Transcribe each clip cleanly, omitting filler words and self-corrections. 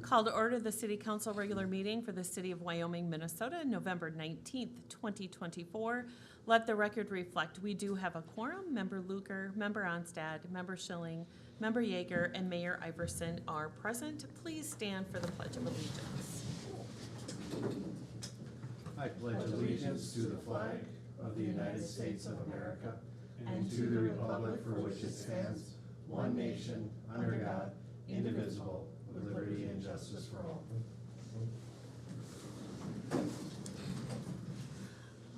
Call to order the City Council regular meeting for the City of Wyoming, Minnesota, November 19th, 2024. Let the record reflect, we do have a quorum. Member Luker, Member Onstad, Member Schilling, Member Yeager, and Mayor Iverson are present. Please stand for the Pledge of Allegiance. I pledge allegiance to the flag of the United States of America and to the republic for which it stands, one nation, under God, indivisible, with liberty and justice for all.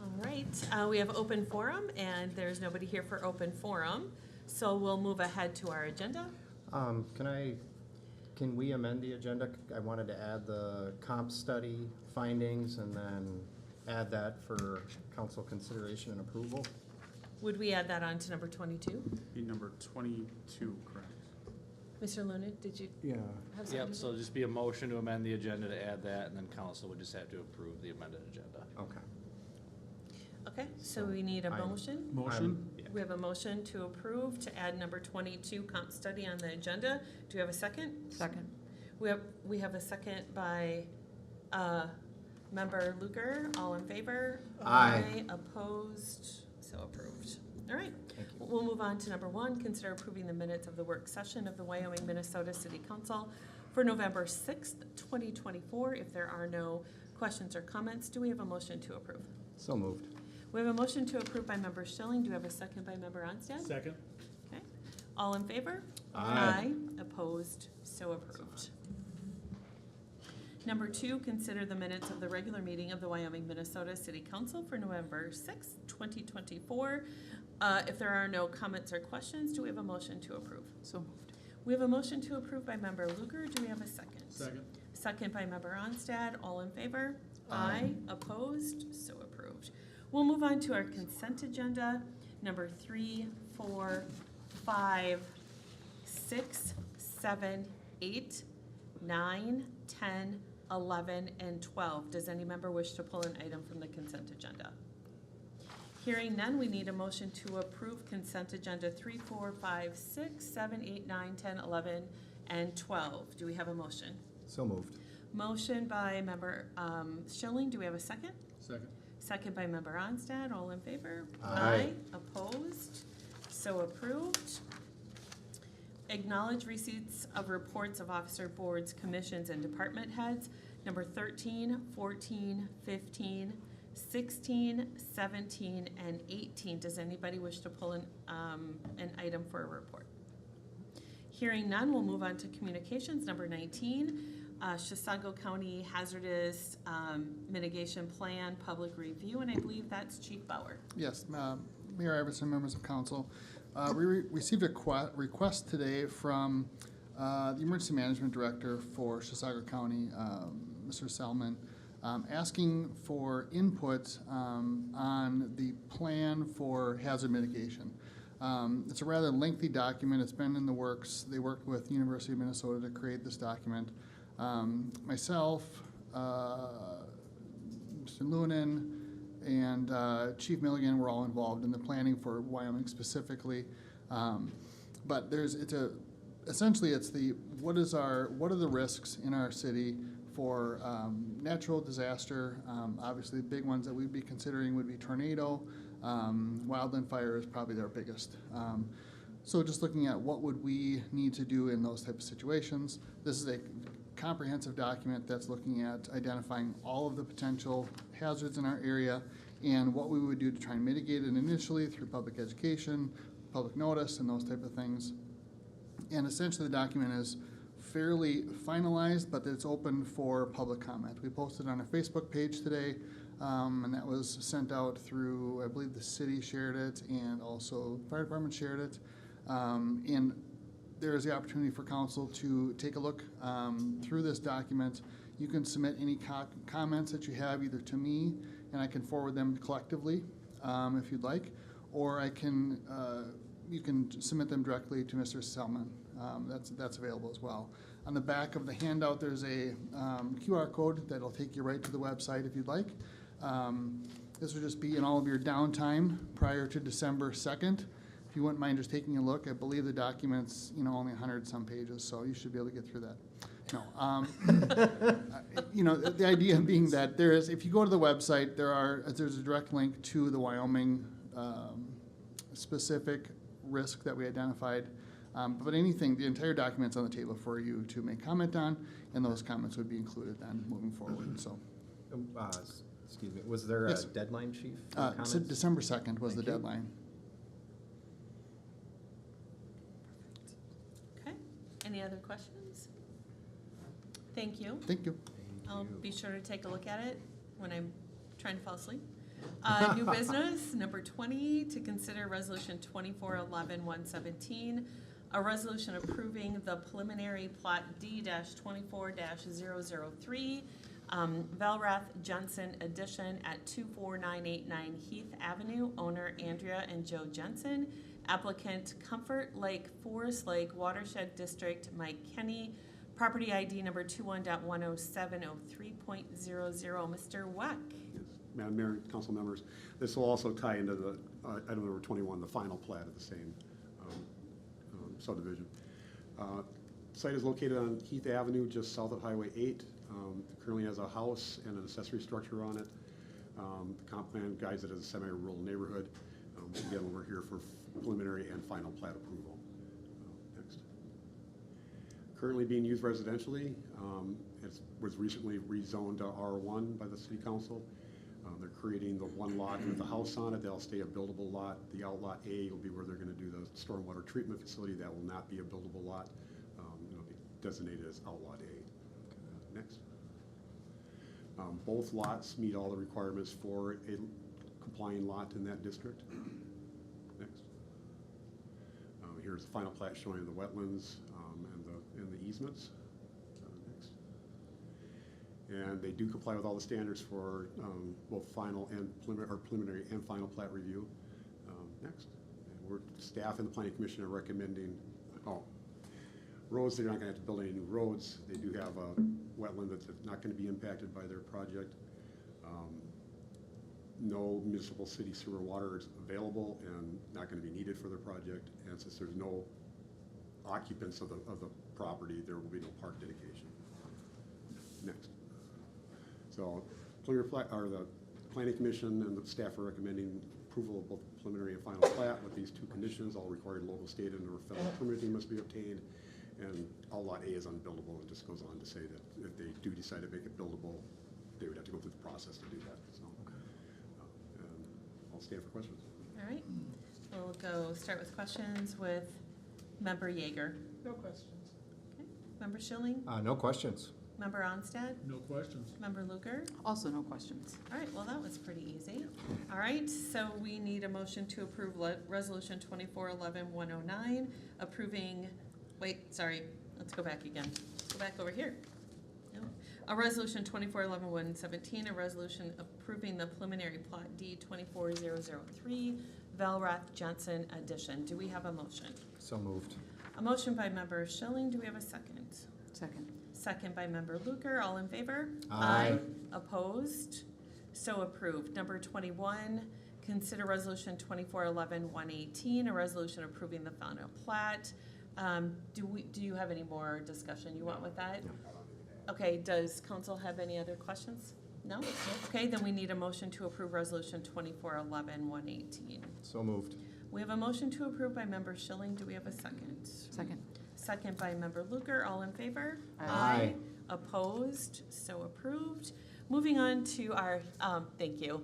All right, we have open forum, and there's nobody here for open forum, so we'll move ahead to our agenda. Can we amend the agenda? I wanted to add the comp study findings and then add that for council consideration and approval. Would we add that on to number 22? Be number 22, correct? Mr. Luna, did you have something? Yep, so just be a motion to amend the agenda to add that, and then council would just have to approve the amended agenda. Okay. Okay, so we need a motion. Motion? We have a motion to approve to add number 22 comp study on the agenda. Do we have a second? Second. We have a second by Member Luker. All in favor? Aye. Opposed? So approved. All right. Thank you. We'll move on to number 1. Consider approving the minutes of the work session of the Wyoming, Minnesota City Council for November 6th, 2024. If there are no questions or comments, do we have a motion to approve? So moved. We have a motion to approve by Member Schilling. Do we have a second by Member Onstad? Second. Okay. All in favor? Aye. Opposed? So approved. Number 2, consider the minutes of the regular meeting of the Wyoming, Minnesota City Council for November 6th, 2024. If there are no comments or questions, do we have a motion to approve? So moved. We have a motion to approve by Member Luker. Do we have a second? Second. Second by Member Onstad. All in favor? Aye. Opposed? So approved. We'll move on to our consent agenda, number 3, 4, 5, 6, 7, 8, 9, 10, 11, and 12. Does any member wish to pull an item from the consent agenda? Hearing none, we need a motion to approve consent agenda 3, 4, 5, 6, 7, 8, 9, 10, 11, and 12. Do we have a motion? So moved. Motion by Member Schilling. Do we have a second? Second. Second by Member Onstad. All in favor? Aye. Opposed? So approved. Acknowledge receipts of reports of officer boards, commissions, and department heads. Number 13, 14, 15, 16, 17, and 18. Does anybody wish to pull an item for a report? Hearing none, we'll move on to communications. Number 19. Chisago County Hazardous Mitigation Plan Public Review, and I believe that's Chief Bauer. Yes, Mayor Iverson, members of council. We received a request today from the Emergency Management Director for Chisago County, Mr. Selman, asking for input on the plan for hazard mitigation. It's a rather lengthy document. It's been in the works. They worked with the University of Minnesota to create this document. Myself, Mr. Lunan, and Chief Milligan were all involved in the planning for Wyoming specifically. But essentially it's what are the risks in our city for natural disaster. Obviously the big ones that we'd be considering would be tornado. Wildland fire is probably their biggest. So just looking at what would we need to do in those type of situations. This is a comprehensive document that's looking at identifying all of the potential hazards in our area and what we would do to try and mitigate it initially through public education, public notice, and those type of things. And essentially the document is fairly finalized, but it's open for public comment. We posted on our Facebook page today, and that was sent out through, I believe the city shared it, and also the fire department shared it. And there is the opportunity for council to take a look through this document. You can submit any comments that you have either to me, and I can forward them collectively if you'd like, or you can submit them directly to Mr. Selman. That's available as well. On the back of the handout, there's a QR code that'll take you right to the website if you'd like. This would just be in all of your downtime prior to December 2nd. If you wouldn't mind just taking a look, I believe the document's only 100 some pages, so you should be able to get through that. No. You know, the idea being that there is, if you go to the website, there's a direct link to the Wyoming specific risk that we identified. But anything, the entire document's on the table for you to make comment on, and those comments would be included then moving forward, so. Excuse me, was there a Yes. deadline, Chief? for So comments? December 2nd was the Thank you. deadline. Okay, any other questions? Thank you. Thank you. I'll be sure to take a look at it when I'm trying to fall asleep. New business, number 20, to consider resolution 2411-117, a resolution approving the preliminary plot D-24-003, Valrath Jensen addition at 24989 Heath Avenue, owner Andrea and Joe Jensen, applicant Comfort Lake Forest Lake Watershed District, Mike Kenny, property ID number 21.10703.00. Mr. Weck. Madam Mayor, council members, this will also tie into the item number 21, the final plat of the same subdivision. Site is located on Heath Avenue, just south of Highway 8. Currently has a house and an accessory structure on it. The comp plan guides it as a semi-rural neighborhood. Again, we're here for preliminary and final plat approval. Next. Currently being used residentially. It was recently rezoned to R1 by the city council. They're creating the one lot with the house on it. That'll stay a buildable lot. The outlot A will be where they're going to do the stormwater treatment facility. That will not be a buildable lot. It'll be designated as outlot A. Next. Both lots meet all the requirements for a complying lot in that district. Next. Here's the final plat showing the wetlands and the easements. Next. And they do comply with all the standards for both final and preliminary and final plat review. Next. And we're, staff and the planning commission are recommending, roads, they're not gonna have to build any new roads. They do have a wetland that's not gonna be impacted by their project. No municipal city sewer water is available and not gonna be needed for their project. And since there's no occupants of the property, there will be no park dedication. Next. So, the planning commission and the staff are recommending approval of both preliminary and final plat with these two conditions. All required local, state, and or federal permitting must be obtained. And outlot A is unbuildable. It just goes on to say that if they do decide to make it buildable, they would have to go through the process to do that. So, and I'll stand for questions. All right, we'll start with questions with Member Yeager. No questions. Okay. Member Schilling, No questions. Member Onstad, No questions. Member Luker. Also no questions. All right, well, that was pretty easy. All right, so we need a motion to approve resolution 2411-109, approving, let's go back again. Go back over here. No. A resolution 2411-117, a resolution approving the preliminary plot D 24003, Valrath Jensen addition. Do we have a motion? So moved. A motion by Member Schilling. Do we have a second? Second. Second by Member Luker. All in favor? Aye. Opposed? So approved. Number 21, consider resolution 2411-118, a resolution approving the final plat. Do you have any more discussion you want with that? No. Okay, does council have any other questions? No? Okay, then we need a motion to approve resolution 2411-118. So moved. We have a motion to approve by Member Schilling. Do we have a second? Second. Second by Member Luker. All in favor? Aye. Opposed? So approved. Moving on to our, thank you.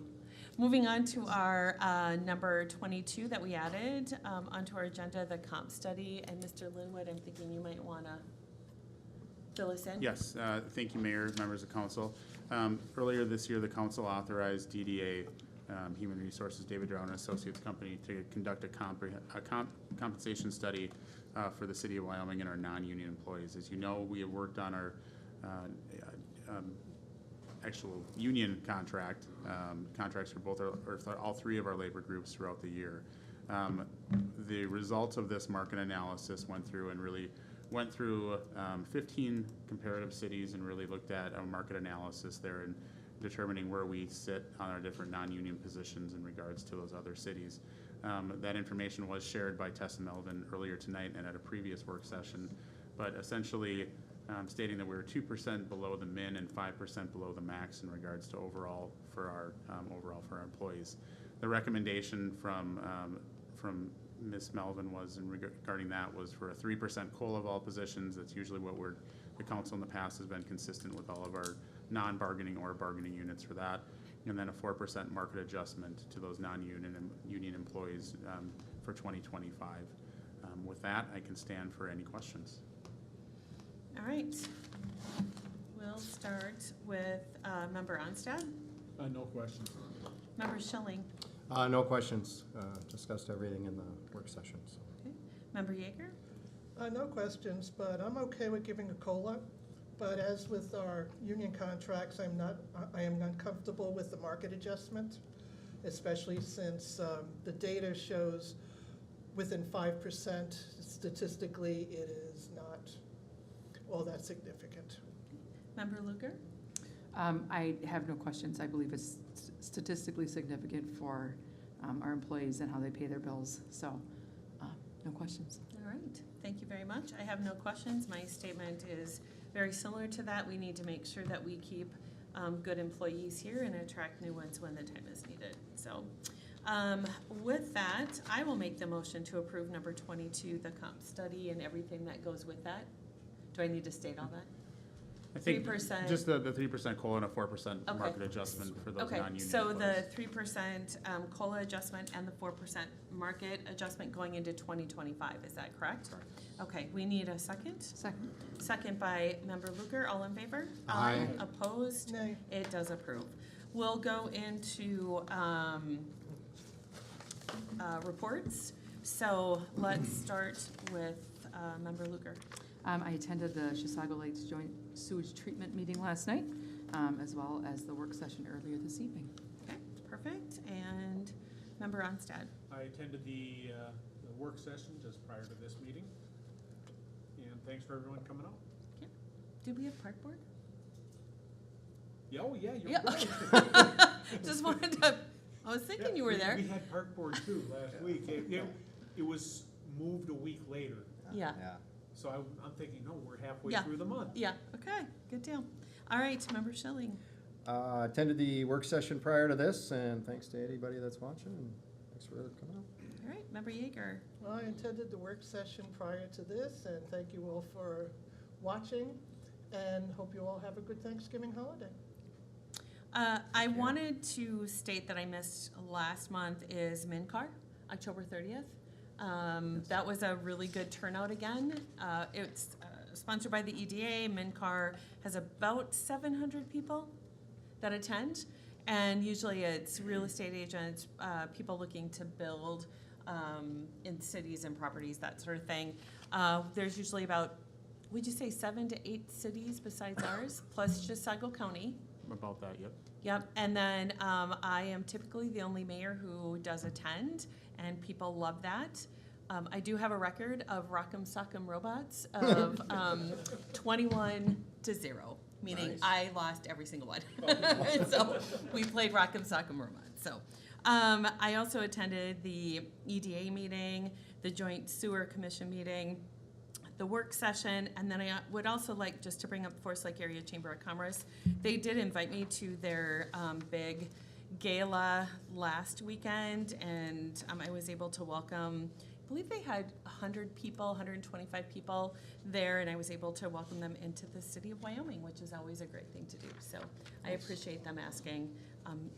Moving on to our number 22 that we added onto our agenda, the comp study. And Mr. Linwood, I'm thinking you might want to fill us in. Yes, thank you, Mayor, members of council. Earlier this year, the council authorized DDA, Human Resources, David Drown and Associates Company, to conduct a compensation study for the city of Wyoming and our non-union employees. As you know, we have worked on our actual union contracts for both all three of our labor groups throughout the year. The results of this market analysis went through 15 comparative cities and really looked at a market analysis there and determining where we sit on our different non-union positions in regards to those other cities. That information was shared by Tess and Melvin earlier tonight and at a previous work session, but essentially stating that we were 2% below the min and 5% below the max in regards to overall for our employees. The recommendation from Ms. Melvin was regarding that was for a 3% COLA of all positions. That's usually what the council in the past has been consistent with all of our non-bargaining or bargaining units for that. And then a 4% market adjustment to those union employees for 2025. With that, I can stand for any questions. All right. We'll start with Member Onstad. No questions. Member Schilling. No questions. Discussed everything in the work session, so. Okay. Member Yeager. No questions, but I'm okay with giving a COLA. But as with our union contracts, I am not comfortable with the market adjustment, especially since the data shows within 5%, statistically, it is not all that significant. Member Luker. I have no questions. I believe it's statistically significant for our employees and how they pay their bills. So, no questions. All right. Thank you very much. I have no questions. My statement is very similar to that. We need to make sure that we keep good employees here and attract new ones when the time is needed. So with that, I will make the motion to approve number 22, the comp study and everything that goes with that. Do I need to state all that? I think 3%. just the 3% COLA and a 4% market adjustment for those Okay, non-union so employees. the 3% COLA adjustment and the 4% market adjustment going into 2025, is that correct? Correct. Okay, we need a second. Second. Second by Member Luker, all in favor? Aye. Opposed? Nay. It does approve. We'll go into reports. So let's start with Member Luker. I attended the Chisago Lakes Joint Sewage Treatment meeting last night, as well as the work session earlier this evening. Okay, perfect. And Member Onstad. I attended the work session just prior to this meeting. And thanks for everyone coming out. Did we have park board? Yeah, oh, yeah, you're Yeah. right. Just wanted to, I was thinking Yeah, you were there. We had park board too last week. It was moved a week later. Yeah, So I'm thinking, no, we're halfway Yeah. through the month. yeah, okay, good deal. All right, Member Schilling. Attended the work session prior to this, and thanks to anybody that's watching, and thanks for coming out. All right, Member Yeager. Well, I attended the work session prior to this, and thank you all for watching, and hope you all have a good Thanksgiving holiday. I wanted to state that I missed last month is MinCar, October 30th. That was a really good turnout again. It's sponsored by the EDA. MinCar has about 700 people that attend. And usually it's real estate agents, people looking to build in cities and properties, that sort of thing. There's usually about, would you say 7 to 8 cities besides ours, plus Chisago County. About that, yep. Yep, and then I am typically the only mayor who does attend, and people love that. I do have a record of Rock'em Sock'em Robots of 21-0, meaning Nice. I lost every single one. So we played Rock'em Sock'em Robots. So I also attended the EDA meeting, the Joint Sewer Commission meeting, the work session, and then I would also like just to bring up Forest Lake Area Chamber of Commerce. They did invite me to their big gala last weekend, and I was able to welcome, I believe they had 100 people, 125 people there, and I was able to welcome them into the city of Wyoming, which is always a great thing to do. So I appreciate them asking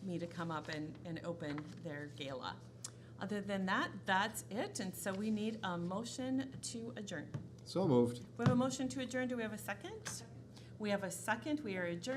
me to come up and open their gala. Other than that, that's it, and so we need a motion to adjourn. So moved. We have a motion to adjourn. Do we have a second? We have a second. We are adjourned.